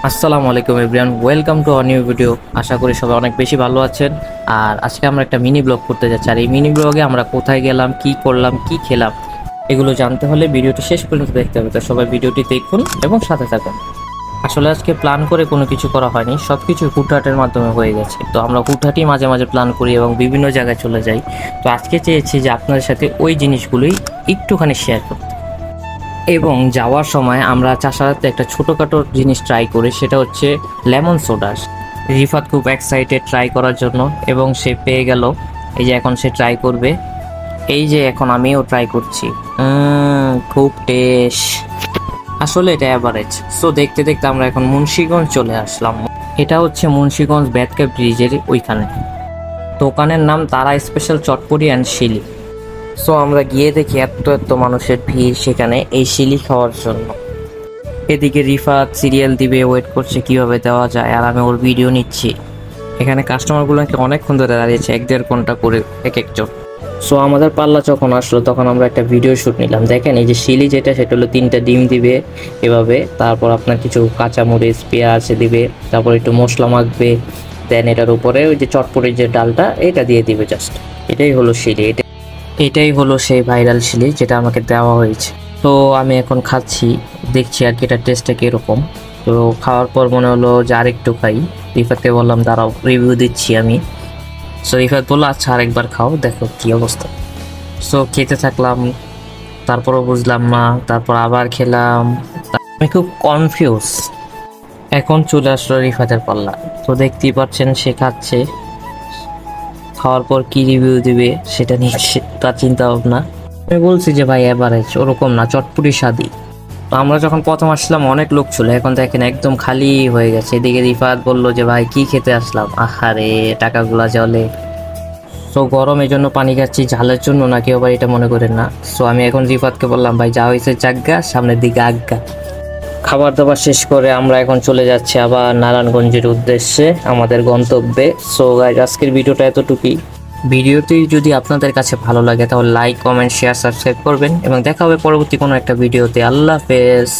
আসসালামু আলাইকুম everyone, welcome to a new video. আশা করি সবাই অনেক বেশি ভালো আছেন। আর আজকে আমরা একটা মিনি ব্লগ করতে যাচ্ছি। আর এই মিনি ব্লগে আমরা কোথায় গেলাম, কি করলাম, কি খেলাম, এগুলো জানতে হলে ভিডিওটি শেষ পর্যন্ত দেখতে হবে। তো সবাই ভিডিওটি দেখুন এবং সাথে থাকুন। আসলে আজকে প্ল্যান করে কোনো কিছু করা হয়নি, সব কিছু হুটহাটের মাধ্যমে হয়ে গেছে। তো আমরা হুটহাটি মাঝে মাঝে প্ল্যান করি এবং বিভিন্ন জায়গায় চলে যাই। তো আজকে চেয়েছি যে আপনাদের সাথে ওই জিনিসগুলোই একটুখানি শেয়ার করতে। এবং যাওয়ার সময় আমরা চাষারাতে একটা ছোটোখাটো জিনিস ট্রাই করি, সেটা হচ্ছে লেমন সোডা। রিফাত খুব এক্সাইটেড ট্রাই করার জন্য এবং সে পেয়ে গেল। এই যে এখন সে ট্রাই করবে, এই যে এখন আমিও ট্রাই করছি। খুব টেস্ট। আসলে এটা অ্যাভারেজ। সো দেখতে দেখতে আমরা এখন মুন্সিগঞ্জ চলে আসলাম। এটা হচ্ছে মুন্সিগঞ্জ বেতকা ব্রিজের ওইখানে। দোকানের নাম তারা special chotpoti and Silli. So আমরা গিয়ে দেখি এত এত মানুষের ভিড় সেখানে এই শিলি খাওয়ার জন্য। এদিকে রিফাত সিরিয়াল দিবে, ওয়েট করছে কিভাবে দেওয়া যায়, আর আমি ওর ভিডিও নিচ্ছি। এখানে কাস্টমারগুলোকে অনেকক্ষণ ধরে দাঁড়িয়েছে, 1-1.5 ঘন্টা করে এক একজন। সো আমাদের পাল্লা যখন আসলো তখন আমরা একটা ভিডিও শ্যুট নিলাম। দেখেন এই যে শিলি যেটা, সেটা হলো 3টা ডিম দিবে এভাবে, তারপর আপনার কিছু কাঁচামরিচ পেঁয়াজ দিবে, তারপর একটু মশলা মাখবে, দেন এটার উপরে ওই যে চটপটির যে ডালটা এটা দিয়ে দিবে জাস্ট। এটাই হলো শিলি। এটাই হলো সেই ভাইরাল শিলি যেটা আমাকে দেওয়া হয়েছে। তো আমি এখন খাচ্ছি, দেখছি আর কি এটার টেস্টটা কীরকম। তো খাওয়ার পর মনে হলো যে আরেকটু খাই। রিফাতকে বললাম দাঁড়াও রিভিউ দিচ্ছি আমি। সো রিফাত বললো আচ্ছা আরেকবার খাও, দেখো কী অবস্থা। সো খেতে থাকলাম, তারপরও বুঝলাম না, তারপর আবার খেলাম। আমি খুব কনফিউজ। এখন চলে আসলো রিফাতের পাল্লা। তো দেখতেই পাচ্ছেন সে খাচ্ছে। খাওয়ার পর কি রিভিউ দিবে সেটা নিয়ে তার চিন্তা ভাবনা। আমি বলছি যে ভাই এভারেজ, ওরকম না, চটপটি স্বাদই। তো আমরা যখন প্রথম আসলাম অনেক লোক ছিল, এখন দেখেন একদম খালি হয়ে গেছে। এদিকে রিফাত বলল যে ভাই কি খেতে আসলাম, আহারে টাকাগুলা জলে। সো গরম, এই জন্য পানি খাচ্ছি, ঝালের জন্য না, কেউ আবার এটা মনে করেন না। সো আমি এখন রিফাতকে বললাম ভাই যা হয়েছে জাগা, সামনের দিকে আজ্ঞা। খাবার দাবার শেষ করে আমরা এখন চলে যাচ্ছি আবার নারায়ণগঞ্জের উদ্দেশ্যে, আমাদের গন্তব্যে। সো গাইজ আজকের ভিডিওটা এতটুকুই। ভিডিওটি যদি আপনাদের কাছে ভালো লাগে তাহলে লাইক, কমেন্ট, শেয়ার, সাবস্ক্রাইব করবেন এবং দেখা হবে পরবর্তী কোনো একটা ভিডিওতে। আল্লাহ হাফেজ।